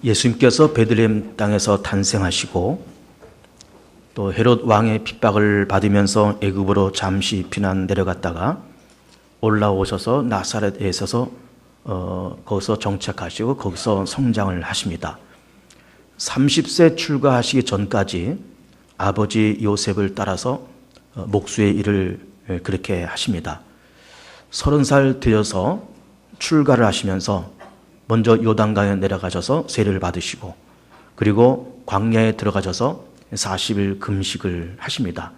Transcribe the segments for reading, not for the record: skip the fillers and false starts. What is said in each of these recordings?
예수님께서 베들레헴 땅에서 탄생하시고 또 헤롯 왕의 핍박을 받으면서 애굽으로 잠시 피난 내려갔다가 올라오셔서 나사렛에 있어서 거기서 정착하시고 거기서 성장을 하십니다. 30세 출가하시기 전까지 아버지 요셉을 따라서 목수의 일을 그렇게 하십니다. 30살 되어서 출가를 하시면서 먼저 요단강에 내려가셔서 세례를 받으시고 그리고 광야에 들어가셔서 40일 금식을 하십니다.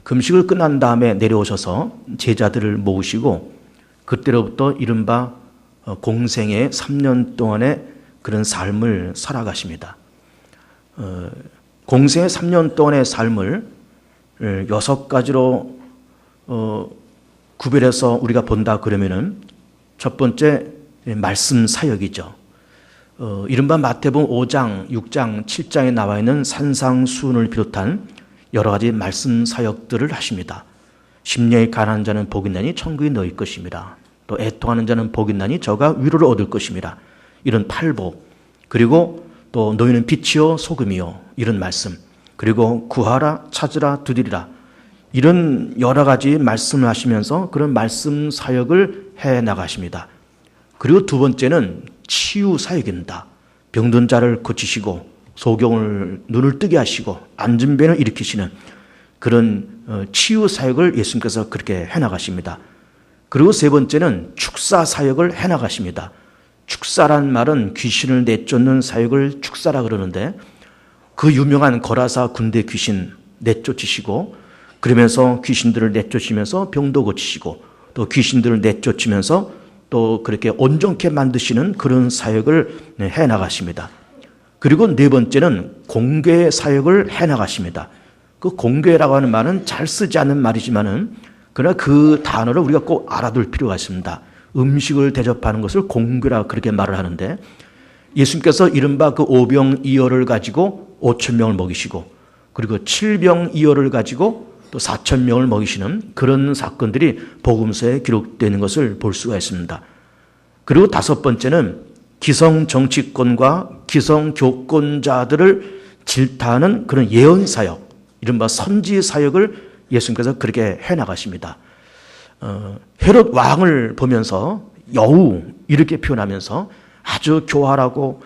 금식을 끝난 다음에 내려오셔서 제자들을 모으시고 그때로부터 이른바 공생의 3년 동안의 그런 삶을 살아가십니다. 공생의 3년 동안의 삶을 6가지로 구별해서 우리가 본다 그러면은 첫 번째 말씀 사역이죠. 이른바 마태복음 5장, 6장, 7장에 나와 있는 산상수훈을 비롯한 여러 가지 말씀 사역들을 하십니다. 심령이 가난한 자는 복이 나니 천국이 너희 것입니다. 또 애통하는 자는 복이 나니 저가 위로를 얻을 것입니다. 이런 팔복, 그리고 또 너희는 빛이요 소금이요 이런 말씀, 그리고 구하라 찾으라 두드리라 이런 여러 가지 말씀을 하시면서 그런 말씀 사역을 해 나가십니다. 그리고 두 번째는 치유 사역입니다. 병든 자를 고치시고 소경을 눈을 뜨게 하시고 앉은 뱀을 일으키시는 그런 치유 사역을 예수님께서 그렇게 해나가십니다. 그리고 세 번째는 축사 사역을 해나가십니다. 축사란 말은 귀신을 내쫓는 사역을 축사라 그러는데 그 유명한 거라사 군대 귀신 내쫓으시고 그러면서 귀신들을 내쫓으면서 병도 고치시고 또 귀신들을 내쫓으면서 또 그렇게 온전케 만드시는 그런 사역을 해나가십니다. 그리고 네 번째는 공개 사역을 해나가십니다. 그 공개라고 하는 말은 잘 쓰지 않는 말이지만은 그러나 그 단어를 우리가 꼭 알아둘 필요가 있습니다. 음식을 대접하는 것을 공개라 그렇게 말을 하는데 예수님께서 이른바 그 오병이어를 가지고 5,000명을 먹이시고 그리고 7병이어를 가지고 또 4,000명을 먹이시는 그런 사건들이 복음서에 기록되는 것을 볼 수가 있습니다. 그리고 다섯 번째는 기성 정치권과 기성 교권자들을 질타하는 그런 예언 사역, 이른바 선지 사역을 예수님께서 그렇게 해나가십니다. 헤롯 왕을 보면서 여우 이렇게 표현하면서 아주 교활하고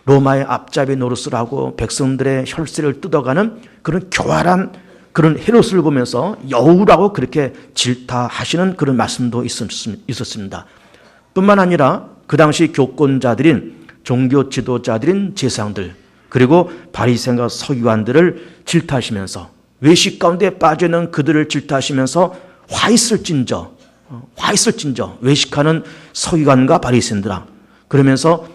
로마의 앞잡이 노릇을 하고 백성들의 혈세를 뜯어가는 그런 교활한 그런 헤롯을 보면서 여우라고 그렇게 질타하시는 그런 말씀도 있었습니다. 뿐만 아니라 그 당시 교권자들인 종교 지도자들인 제사장들 그리고 바리새인과 서기관들을 질타하시면서 외식 가운데 빠져있는 그들을 질타하시면서 화 있을진저 외식하는 서기관과 바리새인들아 그러면서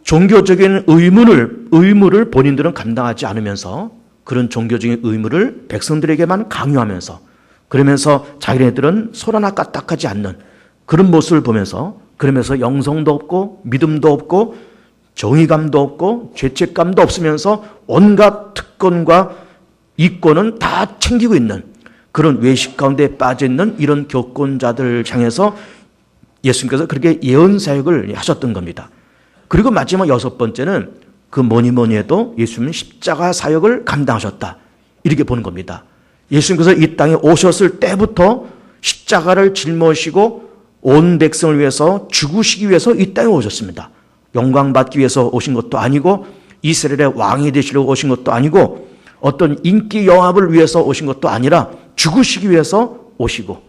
종교적인 의무를 본인들은 감당하지 않으면서 그런 종교적인 의무를 백성들에게만 강요하면서 그러면서 자기네들은 손 하나 까딱하지 않는 그런 모습을 보면서 그러면서 영성도 없고 믿음도 없고 정의감도 없고 죄책감도 없으면서 온갖 특권과 이권은 다 챙기고 있는 그런 외식 가운데 빠져있는 이런 교권자들을 향해서 예수님께서 그렇게 예언 사역을 하셨던 겁니다. 그리고 마지막 여섯 번째는 그 뭐니 해도 예수님은 십자가 사역을 감당하셨다. 이렇게 보는 겁니다. 예수님께서 이 땅에 오셨을 때부터 십자가를 짊어지고 온 백성을 위해서 죽으시기 위해서 이 땅에 오셨습니다. 영광받기 위해서 오신 것도 아니고 이스라엘의 왕이 되시려고 오신 것도 아니고 어떤 인기 영합을 위해서 오신 것도 아니라 죽으시기 위해서 오시고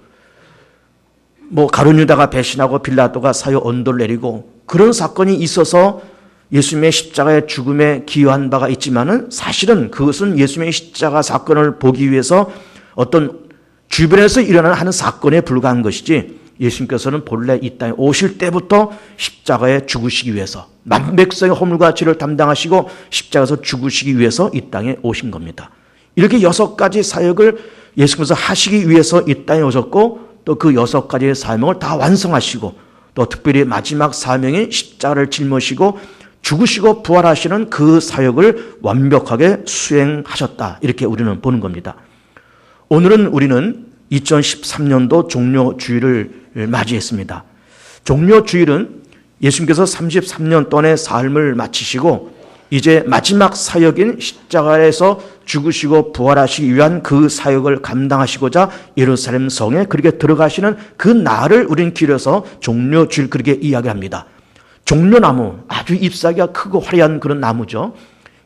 가룟 유다가 배신하고 빌라도가 사형 언도를 내리고 그런 사건이 있어서 예수님의 십자가의 죽음에 기여한 바가 있지만은 사실은 그것은 예수님의 십자가 사건을 보기 위해서 어떤 주변에서 일어나는 사건에 불과한 것이지 예수님께서는 본래 이 땅에 오실 때부터 십자가에 죽으시기 위해서 만백성의 허물과 죄를 담당하시고 십자가에서 죽으시기 위해서 이 땅에 오신 겁니다. 이렇게 6가지 사역을 예수님께서 하시기 위해서 이 땅에 오셨고 또 그 6가지의 사명을 다 완성하시고 또 특별히 마지막 사명인 십자가를 짊어지고 죽으시고 부활하시는 그 사역을 완벽하게 수행하셨다. 이렇게 우리는 보는 겁니다. 오늘은 우리는 2013년도 종료주일을 맞이했습니다. 종료주일은 예수님께서 33년 동안의 삶을 마치시고 이제 마지막 사역인 십자가에서 죽으시고 부활하시기 위한 그 사역을 감당하시고자 예루살렘 성에 그렇게 들어가시는 그 날을 우리는 길에서 종려주일 그렇게 이야기합니다. 종려나무, 아주 잎사귀가 크고 화려한 그런 나무죠.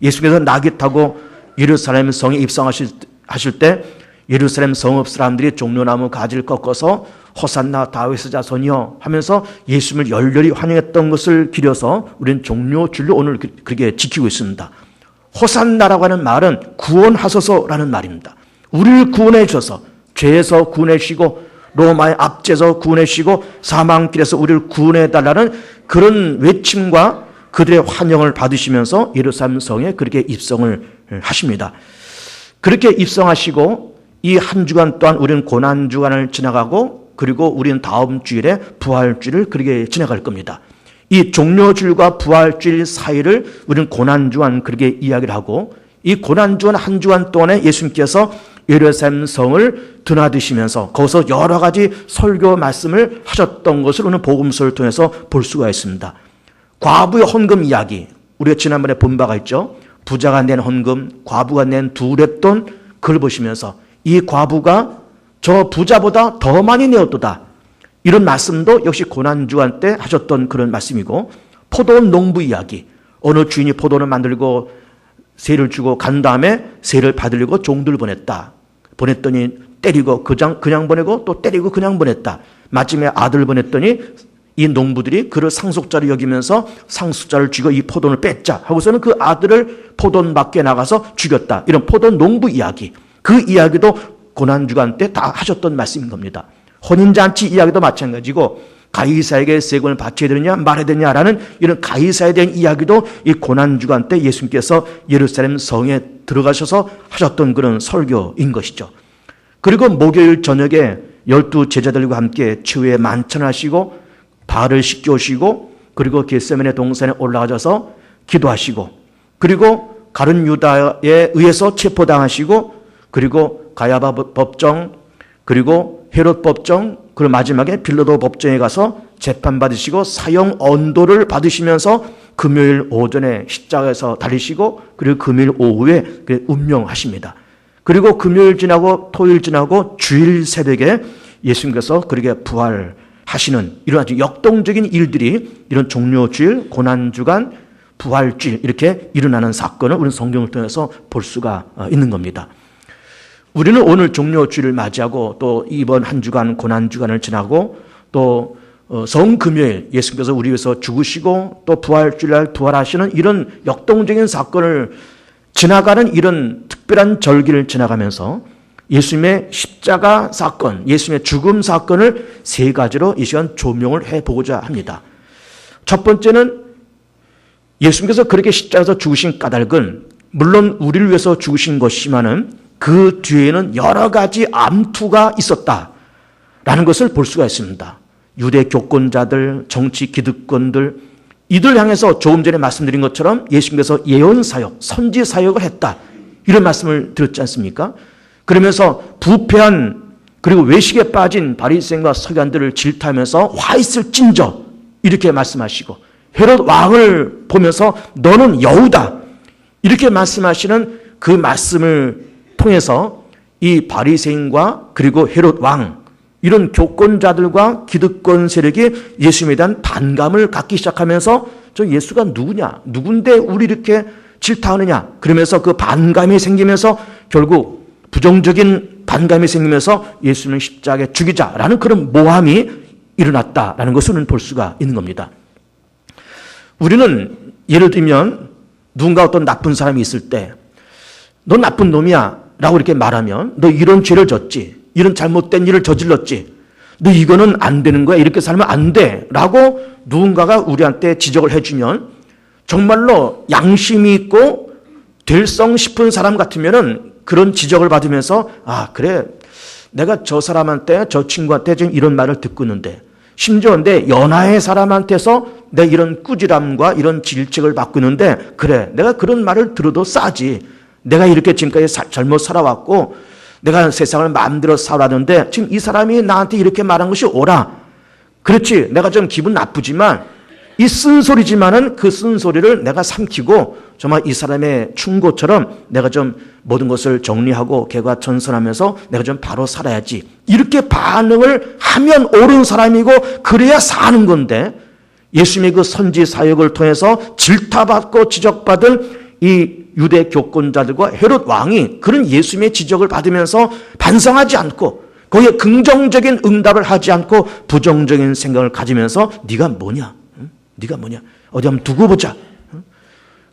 예수님께서 나귀 타고 예루살렘 성에 입성하실 때 예루살렘 성읍 사람들이 종려나무 가지를 꺾어서 호산나 다윗의 자손이여 하면서 예수님을 열렬히 환영했던 것을 기려서 우리는 종려주일로 오늘 그렇게 지키고 있습니다. 호산나라고 하는 말은 구원하소서라는 말입니다. 우리를 구원해 주셔서 죄에서 구원해 주시고 로마의 압제에서 구원해 주시고 사망길에서 우리를 구원해 달라는 그런 외침과 그들의 환영을 받으시면서 예루살렘 성에 그렇게 입성을 하십니다. 그렇게 입성하시고 이 한 주간 동안 우리는 고난주간을 지나가고 그리고 우리는 다음 주일에 부활주일을 그렇게 지나갈 겁니다. 이 종려주일과 부활주일 사이를 우리는 고난주간 그렇게 이야기를 하고 이 고난주간 한 주간 동안에 예수님께서 예루살렘 성을 드나드시면서 거기서 여러 가지 설교 말씀을 하셨던 것을 오늘 복음서를 통해서 볼 수가 있습니다. 과부의 헌금 이야기, 우리가 지난번에 본 바가 있죠. 부자가 낸 헌금, 과부가 낸 두 렙돈, 그걸 보시면서 이 과부가 저 부자보다 더 많이 내었도다. 이런 말씀도 역시 고난주간 때 하셨던 그런 말씀이고, 포도원 농부 이야기, 어느 주인이 포도원을 만들고 세를 주고 간 다음에 세를 받으려고 종들을 보냈더니 때리고 그냥 보내고 또 때리고 그냥 보냈다. 마침에 아들을 보냈더니 이 농부들이 그를 상속자로 여기면서 상속자를 죽여 이 포도원을 뺐자 하고서는 그 아들을 포도원 밖에 나가서 죽였다. 이런 포도원 농부 이야기, 그 이야기도 고난주간 때 다 하셨던 말씀인 겁니다. 혼인잔치 이야기도 마찬가지고 가이사에게 세금을 바쳐야 되느냐 말아야 되느냐라는 이런 가이사에 대한 이야기도 이 고난주간 때 예수님께서 예루살렘 성에 들어가셔서 하셨던 그런 설교인 것이죠. 그리고 목요일 저녁에 12 제자들과 함께 최후의 만찬하시고 발을 씻겨오시고 그리고 겟세마네 동산에 올라가셔서 기도하시고 그리고 가룟 유다에 의해서 체포당하시고 그리고 가야바 법정 그리고 헤롯 법정 그리고 마지막에 빌라도 법정에 가서 재판받으시고 사형 언도를 받으시면서 금요일 오전에 십자가에서 달리시고 그리고 금요일 오후에 운명하십니다. 그리고 금요일 지나고 토요일 지나고 주일 새벽에 예수님께서 그렇게 부활하시는 이런 아주 역동적인 일들이 이런 종려주일, 고난주간, 부활주일 이렇게 일어나는 사건을 우리는 성경을 통해서 볼 수가 있는 겁니다. 우리는 오늘 종려주일을 맞이하고 또 이번 한 주간 고난주간을 지나고 또 성금요일 예수님께서 우리 위해서 죽으시고 또 부활주일날 부활하시는 이런 역동적인 사건을 지나가는 이런 특별한 절기를 지나가면서 예수님의 십자가 사건, 예수님의 죽음 사건을 세 가지로 이 시간 조명을 해보고자 합니다. 첫 번째는 예수님께서 그렇게 십자가에서 죽으신 까닭은 물론 우리를 위해서 죽으신 것이지만은 그 뒤에는 여러 가지 암투가 있었다라는 것을 볼 수가 있습니다. 유대 교권자들, 정치 기득권들 이들 향해서 조금 전에 말씀드린 것처럼 예수님께서 예언 사역, 선지 사역을 했다. 이런 말씀을 드렸지 않습니까? 그러면서 부패한 그리고 외식에 빠진 바리새인과 서기관들을 질타하면서 화 있을 찐저 이렇게 말씀하시고 헤롯 왕을 보면서 너는 여우다 이렇게 말씀하시는 그 말씀을 통해서 이 바리새인과 그리고 헤롯 왕 이런 교권자들과 기득권 세력이 예수님에 대한 반감을 갖기 시작하면서 저 예수가 누구냐? 누군데 우리 이렇게 질타하느냐? 그러면서 그 반감이 생기면서 결국 부정적인 반감이 생기면서 예수님을 십자가에 죽이자라는 그런 모함이 일어났다라는 것을 볼 수가 있는 겁니다. 우리는 예를 들면 누군가 어떤 나쁜 사람이 있을 때 너 나쁜 놈이야 라고 이렇게 말하면 너 이런 죄를 졌지 이런 잘못된 일을 저질렀지 너 이거는 안 되는 거야 이렇게 살면 안 돼 라고 누군가가 우리한테 지적을 해주면 정말로 양심이 있고 될성 싶은 사람 같으면은 그런 지적을 받으면서 아 그래 내가 저 사람한테 저 친구한테 지금 이런 말을 듣고 있는데 심지어 내 연하의 사람한테서 내 이런 꾸지람과 이런 질책을 받고 있는데 그래 내가 그런 말을 들어도 싸지 내가 이렇게 지금까지 잘못 살아왔고 내가 세상을 마음대로 살았는데 지금 이 사람이 나한테 이렇게 말한 것이 옳아. 그렇지 내가 좀 기분 나쁘지만 이 쓴소리지만은 그 쓴소리를 내가 삼키고 정말 이 사람의 충고처럼 내가 좀 모든 것을 정리하고 개과천선하면서 내가 좀 바로 살아야지. 이렇게 반응을 하면 옳은 사람이고 그래야 사는 건데, 예수님의 그 선지 사역을 통해서 질타받고 지적받은 이 유대 교권자들과 헤롯 왕이 그런 예수님의 지적을 받으면서 반성하지 않고 거기에 긍정적인 응답을 하지 않고 부정적인 생각을 가지면서 네가 뭐냐? 네가 뭐냐? 어디 한번 두고 보자.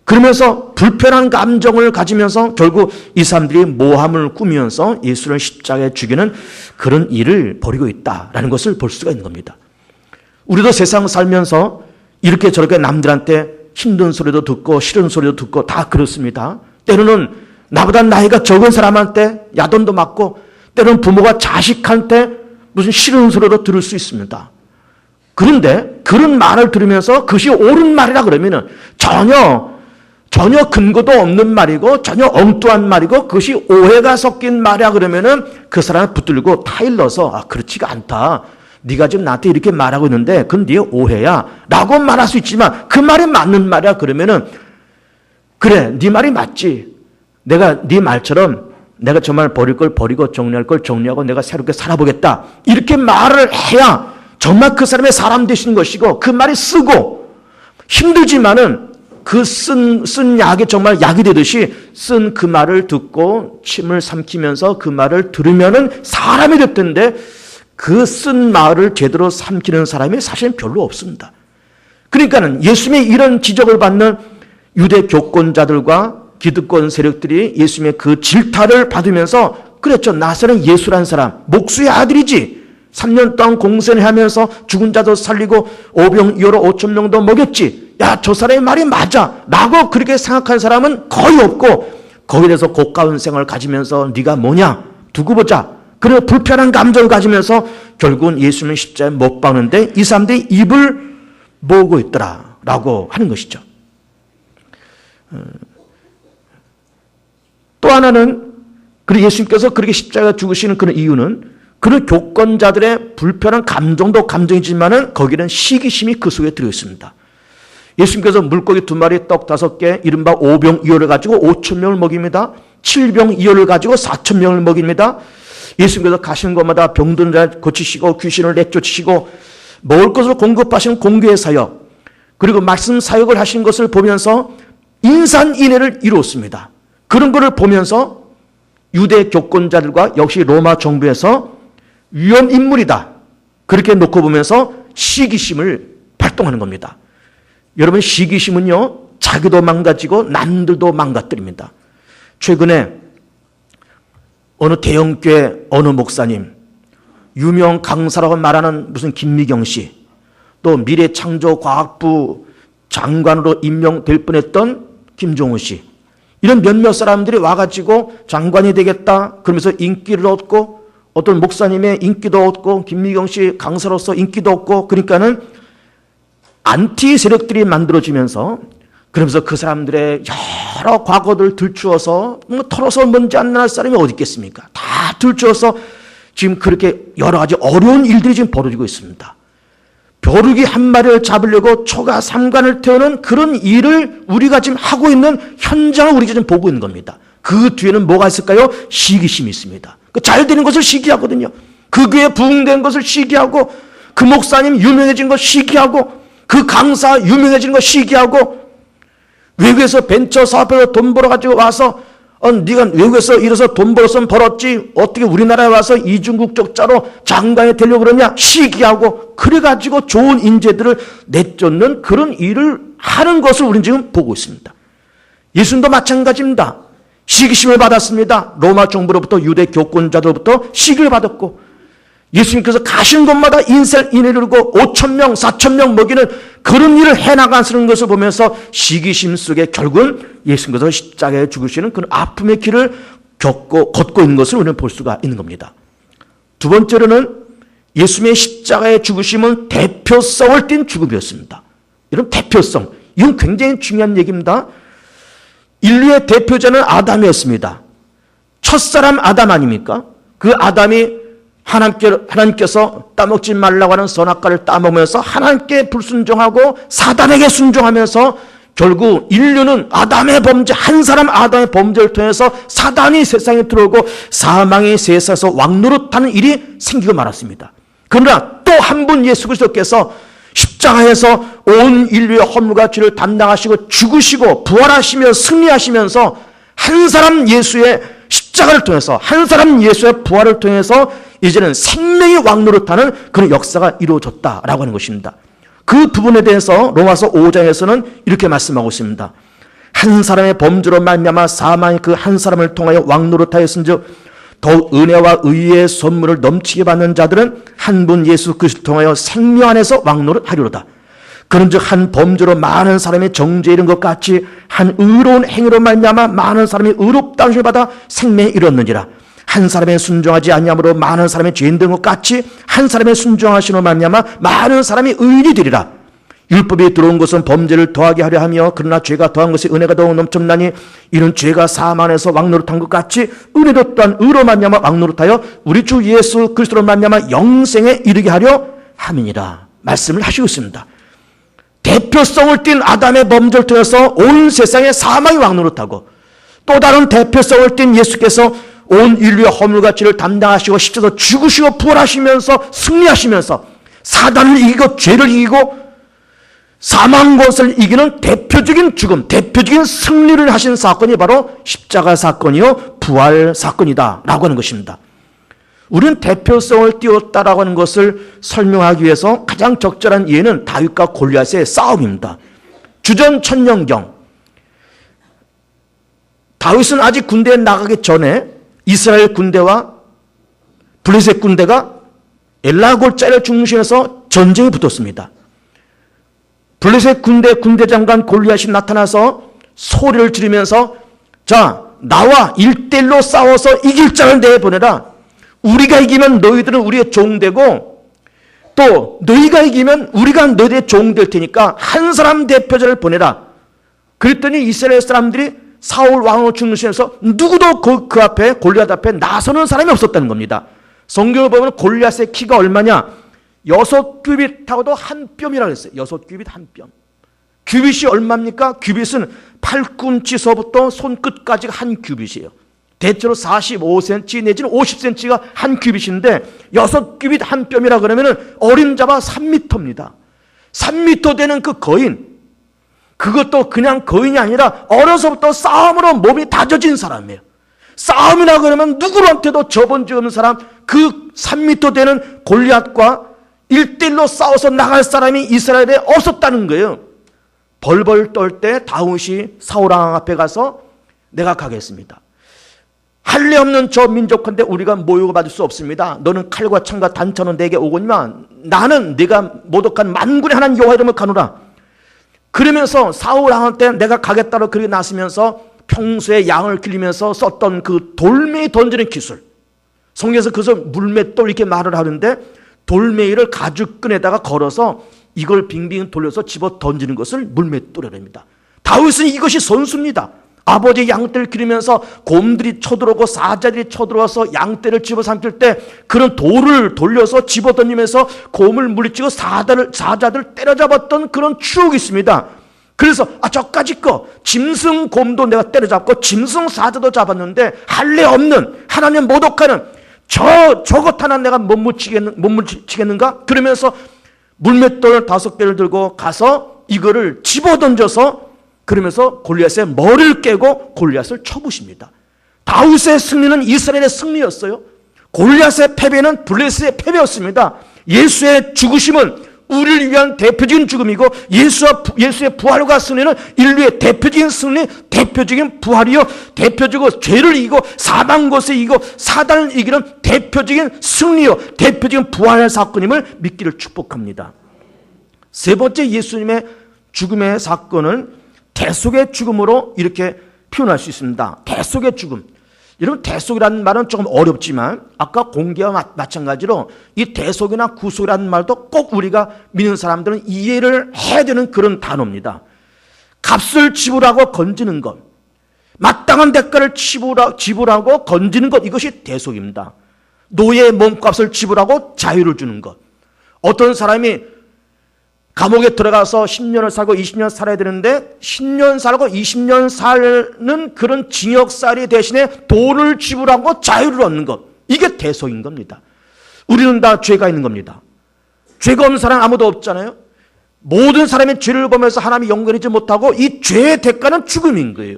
그러면서 불편한 감정을 가지면서 결국 이 사람들이 모함을 꾸미면서 예수를 십자가에 죽이는 그런 일을 벌이고 있다라는 것을 볼 수가 있는 겁니다. 우리도 세상 살면서 이렇게 저렇게 남들한테 힘든 소리도 듣고 싫은 소리도 듣고 다 그렇습니다. 때로는 나보다 나이가 적은 사람한테 야단도 맞고, 때로는 부모가 자식한테 무슨 싫은 소리도 들을 수 있습니다. 그런데 그런 말을 들으면서 그것이 옳은 말이라 그러면은 전혀 근거도 없는 말이고 전혀 엉뚱한 말이고 그것이 오해가 섞인 말이야 그러면은 그 사람을 붙들고 타일러서 그렇지가 않다. 네가 지금 나한테 이렇게 말하고 있는데 그건 네 오해야 라고 말할 수 있지만, 그 말이 맞는 말이야 그러면은 그래, 네 말이 맞지. 내가 네 말처럼 내가 정말 버릴 걸 버리고 정리할 걸 정리하고 내가 새롭게 살아보겠다. 이렇게 말을 해야 정말 그 사람의 사람 되시는 것이고, 그 말이 쓰고 힘들지만은 그 쓴 약이 정말 약이 되듯이 쓴 그 말을 듣고 침을 삼키면서 그 말을 들으면은 사람이 될 텐데, 그 쓴 말을 제대로 삼키는 사람이 사실은 별로 없습니다. 그러니까는 예수님의 이런 지적을 받는 유대 교권자들과 기득권 세력들이 예수님의 그 질타를 받으면서, 그랬죠. 나사렛 예수란 사람 목수의 아들이지. 3년 동안 공생을 하면서 죽은 자도 살리고 오병이어로 5천 명도 먹였지. 야, 저 사람의 말이 맞아 라고 그렇게 생각하는 사람은 거의 없고, 거기에 대해서 고가운 생활을 가지면서 네가 뭐냐 두고 보자. 그리고 불편한 감정을 가지면서 결국은 예수님을 십자가에 못 박는데 이 사람들이 입을 모으고 있더라라고 하는 것이죠. 또 하나는, 그리고 예수님께서 그렇게 십자가에 죽으시는 그런 이유는 그런 교권자들의 불편한 감정도 감정이지만은 거기는 시기심이 그 속에 들어 있습니다. 예수님께서 물고기 2마리 떡 5개 이른바 오병이어를 가지고 5천 명을 먹입니다. 7병이어를 가지고 4천 명을 먹입니다. 예수님께서 가시는 곳마다 병든 자 고치시고 귀신을 내쫓으시고 먹을 것을 공급하시는 공교의 사역, 그리고 말씀 사역을 하신 것을 보면서 인산인해를 이루었습니다. 그런 것을 보면서 유대 교권자들과 역시 로마 정부에서 위험 인물이다 그렇게 놓고 보면서 시기심을 발동하는 겁니다. 여러분, 시기심은요 자기도 망가지고 남들도 망가뜨립니다. 최근에 어느 대형교회 어느 목사님, 유명 강사라고 말하는 무슨 김미경 씨, 또 미래창조과학부 장관으로 임명될 뻔했던 김종우 씨, 이런 몇몇 사람들이 와가지고 장관이 되겠다 그러면서 인기를 얻고, 어떤 목사님의 인기도 얻고 김미경 씨 강사로서 인기도 얻고, 그러니까는 안티 세력들이 만들어지면서, 그러면서 그 사람들의 여러 과거들 들추어서 털어서 먼지 안 날 사람이 어디 있겠습니까? 다 들추어서 지금 그렇게 여러 가지 어려운 일들이 지금 벌어지고 있습니다. 벼룩이 한 마리를 잡으려고 초가 삼간을 태우는 그런 일을 우리가 지금 하고 있는 현장을 우리가 지금 보고 있는 겁니다. 그 뒤에는 뭐가 있을까요? 시기심이 있습니다. 그 잘 되는 것을 시기하거든요. 그 교회 부흥된 것을 시기하고, 그 목사님 유명해진 것 시기하고, 그 강사 유명해진 것 시기하고, 외국에서 벤처 사업에서 돈 벌어가지고 와서 네가 외국에서 일해서 돈 벌었으면 벌었지 어떻게 우리나라에 와서 이중국적자로 장관이 되려고 그러냐 시기하고, 그래가지고 좋은 인재들을 내쫓는 그런 일을 하는 것을 우리는 지금 보고 있습니다. 예수님도 마찬가지입니다. 시기심을 받았습니다. 로마 정부로부터 유대 교권자들로부터 시기를 받았고, 예수님께서 가신 곳마다 인내를 이루고 5천 명, 4천 명 먹이는 그런 일을 해나가시는 것을 보면서 시기심 속에 결국은 예수님께서 십자가에 죽으시는 그런 아픔의 길을 걷고 있는 것을 우리는 볼 수가 있는 겁니다. 두 번째로는 예수님의 십자가에 죽으심은 대표성을 띤 죽음이었습니다. 이런 대표성, 이건 굉장히 중요한 얘기입니다. 인류의 대표자는 아담이었습니다. 첫사람 아담 아닙니까? 그 아담이 하나님께서 따먹지 말라고 하는 선악과를 따먹으면서 하나님께 불순종하고 사단에게 순종하면서 결국 인류는 아담의 범죄, 한 사람 아담의 범죄를 통해서 사단이 세상에 들어오고 사망의 세상에서 왕노릇하는 일이 생기고 말았습니다. 그러나 또 한 분 예수 그리스도께서 십자가에서 온 인류의 허물과 죄를 담당하시고 죽으시고 부활하시며 승리하시면서 한 사람 예수의 십자가를 통해서, 한 사람 예수의 부활을 통해서 이제는 생명의 왕노릇하는 그런 역사가 이루어졌다라고 하는 것입니다. 그 부분에 대해서 로마서 5장에서는 이렇게 말씀하고 있습니다. 한 사람의 범죄로 말미암아 사망이 그 한 사람을 통하여 왕노릇하였은즉 더욱 은혜와 의의 선물을 넘치게 받는 자들은 한 분 예수 그리스도를 통하여 생명 안에서 왕노릇하리로다. 그런즉 한 범죄로 많은 사람이 정죄에 이른 것 같이 한 의로운 행위로 말미암아 많은 사람이 의롭다는 것을 받아 생명에 이르렀느니라. 한 사람의 순종하지 아니함으로 많은 사람이 죄인 된 것 같이 한 사람의 순종하심으로 말미암아 많은 사람이 의인이 되리라. 율법이 들어온 것은 범죄를 더하게 하려 하며 그러나 죄가 더한 것이 은혜가 더욱 넘쳤나니 이는 죄가 사망 안에서 왕노릇한 것 같이 은혜도 또한 의로 말미암아 왕노릇하여 우리 주 예수 그리스도로 말미암아 영생에 이르게 하려 함이니라 말씀을 하시고 있습니다. 대표성을 띤 아담의 범죄를 통해서 온 세상에 사망이 왕노릇하고 또 다른 대표성을 띤 예수께서 온 인류의 허물과 죄를 담당하시고 십자가에서 죽으시고 부활하시면서 승리하시면서 사단을 이기고 죄를 이기고 사망 것을 이기는 대표적인 죽음, 대표적인 승리를 하신 사건이 바로 십자가 사건이요 부활 사건이다 라고 하는 것입니다. 우리는 대표성을 띄웠다라고 하는 것을 설명하기 위해서 가장 적절한 예는 다윗과 골리앗의 싸움입니다. 주전 천년경, 다윗은 아직 군대에 나가기 전에 이스라엘 군대와 블레셋 군대가 엘라골짜기를 중심해서 전쟁에 붙었습니다. 블레셋 군대 장관 골리앗이 나타나서 소리를 지르면서 자, 나와 1대1로 싸워서 이길 자를 내보내라. 우리가 이기면 너희들은 우리의 종 되고 또 너희가 이기면 우리가 너희들의 종 될 테니까 한 사람 대표자를 보내라. 그랬더니 이스라엘 사람들이 사울 왕을 중심해서 누구도 그 앞에 골리앗 앞에 나서는 사람이 없었다는 겁니다. 성경을 보면 골리앗의 키가 얼마냐? 6규빗하고도 한 뼘이라고 했어요. 6규빗 한 뼘. 규빗이 얼마입니까? 규빗은 팔꿈치서부터 손끝까지가 한 규빗이에요. 대체로 45cm 내지는 50cm가 한 규빗인데 6규빗 한 뼘이라 그러면 어림잡아 3m입니다. 3m 되는 그 거인, 그것도 그냥 거인이 아니라 어려서부터 싸움으로 몸이 다져진 사람이에요. 싸움이라 그러면 누구한테도 접은 적 없는 사람, 그 3m 되는 골리앗과 1대1로 싸워서 나갈 사람이 이스라엘에 없었다는 거예요. 벌벌 떨 때 다윗이 사울왕 앞에 가서 내가 가겠습니다. 할례 없는 저 민족한테 우리가 모욕을 받을 수 없습니다. 너는 칼과 창과 단차로 내게 오거니와 나는 네가 모독한 만군의 하나님 여호와 이름을 가노라. 그러면서 사울왕한테 내가 가겠다고 그렇게 나서면서 평소에 양을 길리면서 썼던 그 돌멩이 던지는 기술, 성경에서 그것을 물맷돌 이렇게 말을 하는데 돌멩이를 가죽끈에다가 걸어서 이걸 빙빙 돌려서 집어 던지는 것을 물맷돌이라고 합니다. 다윗은 이것이 선수입니다. 아버지의 양떼를 기르면서 곰들이 쳐들어오고 사자들이 쳐들어와서 양떼를 집어삼킬 때 그런 돌을 돌려서 집어 던지면서 곰을 물리치고 사자들 때려잡았던 그런 추억이 있습니다. 그래서 저까지 거 짐승 곰도 내가 때려잡고 짐승 사자도 잡았는데 할례 없는 하나님 모독하는 저것 하나 내가 못 묻히겠는가? 그러면서 물맷돌 5개를 들고 가서 이거를 집어던져서 그러면서 골리앗의 머리를 깨고 골리앗을 쳐부십니다. 다윗의 승리는 이스라엘의 승리였어요. 골리앗의 패배는 블레셋의 패배였습니다. 예수의 죽으심은 우리를 위한 대표적인 죽음이고 예수의 부활과 승리는 인류의 대표적인 승리, 대표적인 부활이요, 대표적으로 죄를 이기고 사망 것을 이기고 사단을 이기는 대표적인 승리요, 대표적인 부활 사건임을 믿기를 축복합니다. 세 번째 예수님의 죽음의 사건은 대속의 죽음으로 이렇게 표현할 수 있습니다. 대속의 죽음. 여러분, 대속이라는 말은 조금 어렵지만 아까 공개와 마찬가지로 이 대속이나 구속이라는 말도 꼭 우리가 믿는 사람들은 이해를 해야 되는 그런 단어입니다. 값을 지불하고 건지는 것, 마땅한 대가를 지불하고 건지는 것, 이것이 대속입니다. 노예의 몸값을 지불하고 자유를 주는 것. 어떤 사람이 감옥에 들어가서 10년을 살고 20년 살아야 되는데 10년 살고 20년 사는 그런 징역살이 대신에 돈을 지불하고 자유를 얻는 것. 이게 대속인 겁니다. 우리는 다 죄가 있는 겁니다. 죄가 없는 사람 아무도 없잖아요. 모든 사람의 죄를 보면서 하나님이 영광이지 못하고 이 죄의 대가는 죽음인 거예요.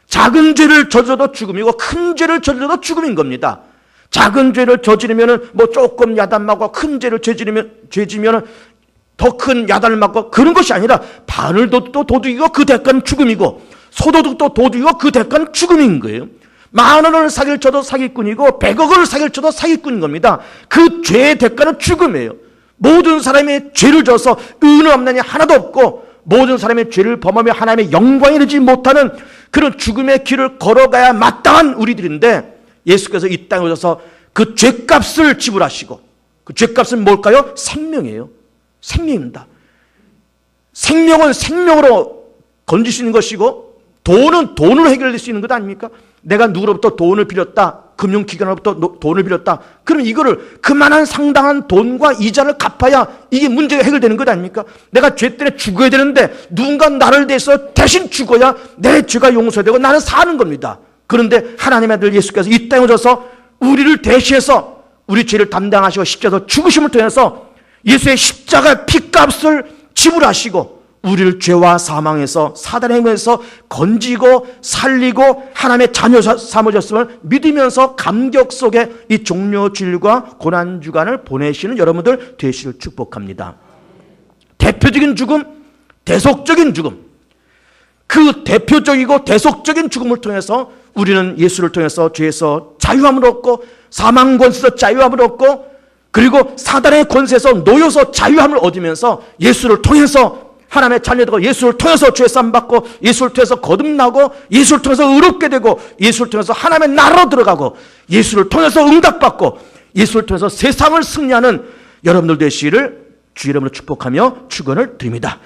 작은 죄를 저질러도 죽음이고 큰 죄를 저질러도 죽음인 겁니다. 작은 죄를 저지르면 뭐 조금 야단 맞고 큰 죄를 죄지면 더 큰 야단을 맞고 그런 것이 아니라 바늘도 또 도둑이고 그 대가는 죽음이고 소도둑도 도둑이고 그 대가는 죽음인 거예요. 10,000원을 사기를 쳐도 사기꾼이고 100억을 사기를 쳐도 사기꾼인 겁니다. 그 죄의 대가는 죽음이에요. 모든 사람이 죄를 져서 의는 없나니 하나도 없고 모든 사람의 죄를 범하며 하나님의 영광이 되지 못하는 그런 죽음의 길을 걸어가야 마땅한 우리들인데 예수께서 이 땅에 오셔서 그 죄값을 지불하시고 그 죄값은 뭘까요? 생명이에요. 생명입니다. 생명은 생명으로 건질 수 있는 것이고 돈은 돈으로 해결될 수 있는 것 아닙니까? 내가 누구로부터 돈을 빌렸다. 금융기관으로부터 돈을 빌렸다. 그럼 이거를 그만한 상당한 돈과 이자를 갚아야 이게 문제가 해결되는 것 아닙니까? 내가 죄 때문에 죽어야 되는데 누군가 나를 대해서 대신 죽어야 내 죄가 용서되고 나는 사는 겁니다. 그런데 하나님의 아들 예수께서 이 땅에 오셔서 우리를 대신해서 우리 죄를 담당하시고 십자가에서 죽으심을 통해서 예수의 십자가 피값을 지불하시고 우리를 죄와 사망에서 사단의 행위에서 건지고 살리고 하나님의 자녀 삼으셨음을 믿으면서 감격 속에 이 종료주일과 고난주간을 보내시는 여러분들 되시를 축복합니다. 대표적인 죽음, 대속적인 죽음. 그 대표적이고 대속적인 죽음을 통해서 우리는 예수를 통해서 죄에서 자유함을 얻고 사망 권세에서 자유함을 얻고 그리고 사단의 권세에서 놓여서 자유함을 얻으면서 예수를 통해서 하나님의 자녀되고 예수를 통해서 죄사함 받고 예수를 통해서 거듭나고 예수를 통해서 의롭게 되고 예수를 통해서 하나님의 나라로 들어가고 예수를 통해서 응답받고 예수를 통해서 세상을 승리하는 여러분들 되시기를 주 이름으로 축복하며 축원을 드립니다.